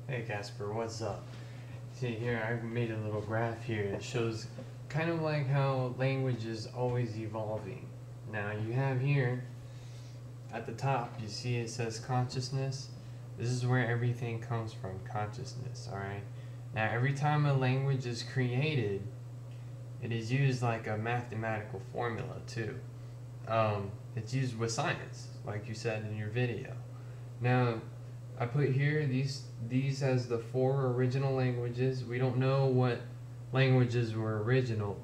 Hey Casper, what's up? See here, I made a little graph here. It shows kind of like how language is always evolving. Now you have here, at the top, you see it says consciousness. This is where everything comes from, consciousness, alright? Now every time a language is created, it is used like a mathematical formula too. It's used with science, like you said in your video. Now, I put here these as the 4 original languages. We don't know what languages were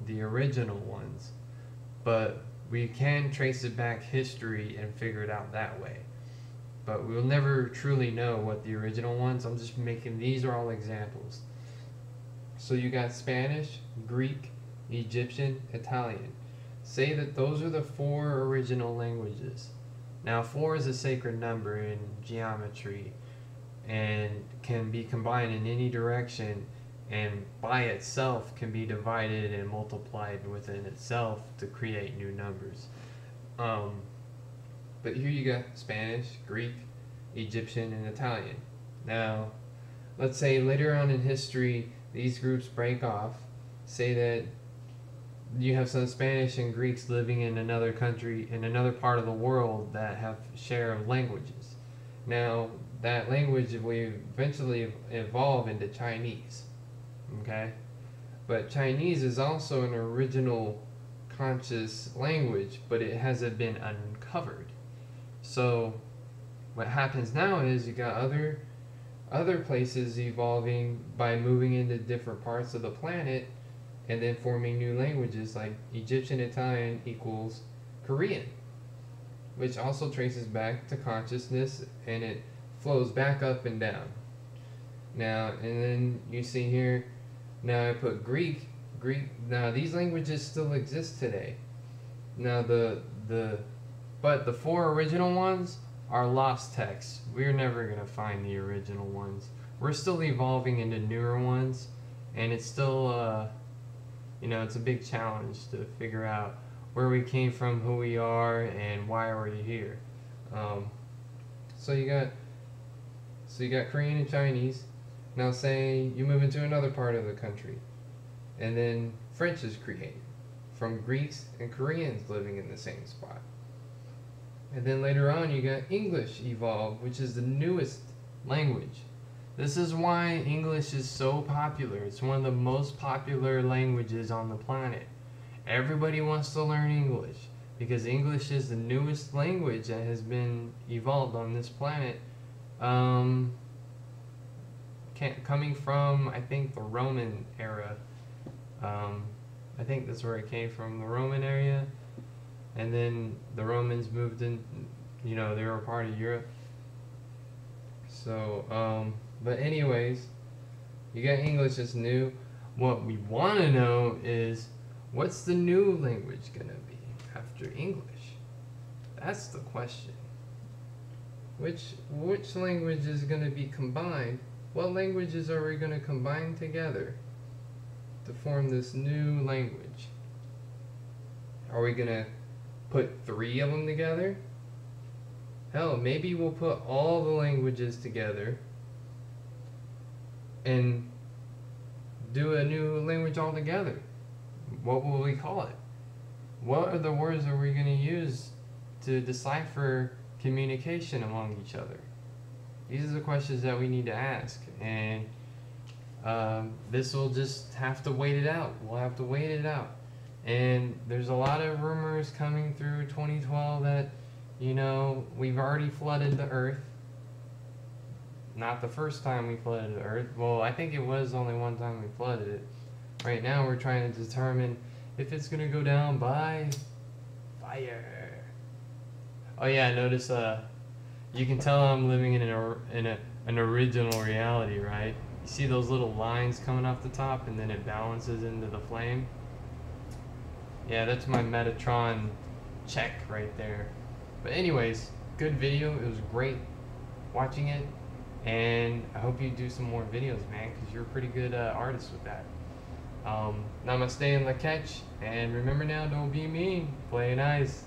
the original ones, but we can trace it back history and figure it out that way. But we'll never truly know what the original ones. I'm just making, these are all examples. So you got Spanish, Greek, Egyptian, Italian. Say that those are the 4 original languages. Now 4 is a sacred number in geometry and can be combined in any direction, and by itself can be divided and multiplied within itself to create new numbers. But here you got Spanish, Greek, Egyptian, and Italian. Now, let's say later on in history these groups break off. Say that you have some Spanish and Greeks living in another country, in another part of the world that have share of languages. Now, that language will eventually evolve into Chinese, okay? But Chinese is also an original conscious language, but it hasn't been uncovered. So what happens now is you got other places evolving by moving into different parts of the planet and then forming new languages, like Egyptian Italian equals Korean, which also traces back to consciousness, and it flows back up and down. Now, and then you see here, now I put Greek. Now these languages still exist today. Now but the 4 original ones are lost texts. We're never gonna find the original ones. We're still evolving into newer ones, and it's still it's a big challenge to figure out where we came from, who we are, and why are we here. So you got Korean and Chinese. Now say you move into another part of the country, and then French is created from Greeks and Koreans living in the same spot. And then later on you got English evolved, which is the newest language. This is why English is so popular. It's one of the most popular languages on the planet. Everybody wants to learn English because English is the newest language that has been evolved on this planet. Coming from, I think, the Roman era. I think that's where it came from, the Roman area. And then the Romans moved in, they were a part of Europe. So, but anyways, you got English is new. What we want to know is, what's the new language going to be after English? That's the question. Which language is going to be combined? What languages are we going to combine together to form this new language? Are we going to put 3 of them together? Hell, maybe we'll put all the languages together and do a new language altogether. What will we call it? What are the words that we're going to use to decipher communication among each other? These are the questions that we need to ask, and this will just have to wait it out. We'll have to wait it out. And there's a lot of rumors coming through 2012 that, we've already flooded the earth. Not the first time we flooded the earth. Well, I think it was only one time we flooded it. Right now we're trying to determine if it's going to go down by fire. Oh yeah, notice you can tell I'm living in an original reality, right? You see those little lines coming off the top and then it balances into the flame? Yeah, that's my Metatron check right there. But anyways, good video. It was great watching it, and I hope you do some more videos, man, because you're a pretty good artist with that. Namaste and la catch, and remember now, don't be mean, play nice.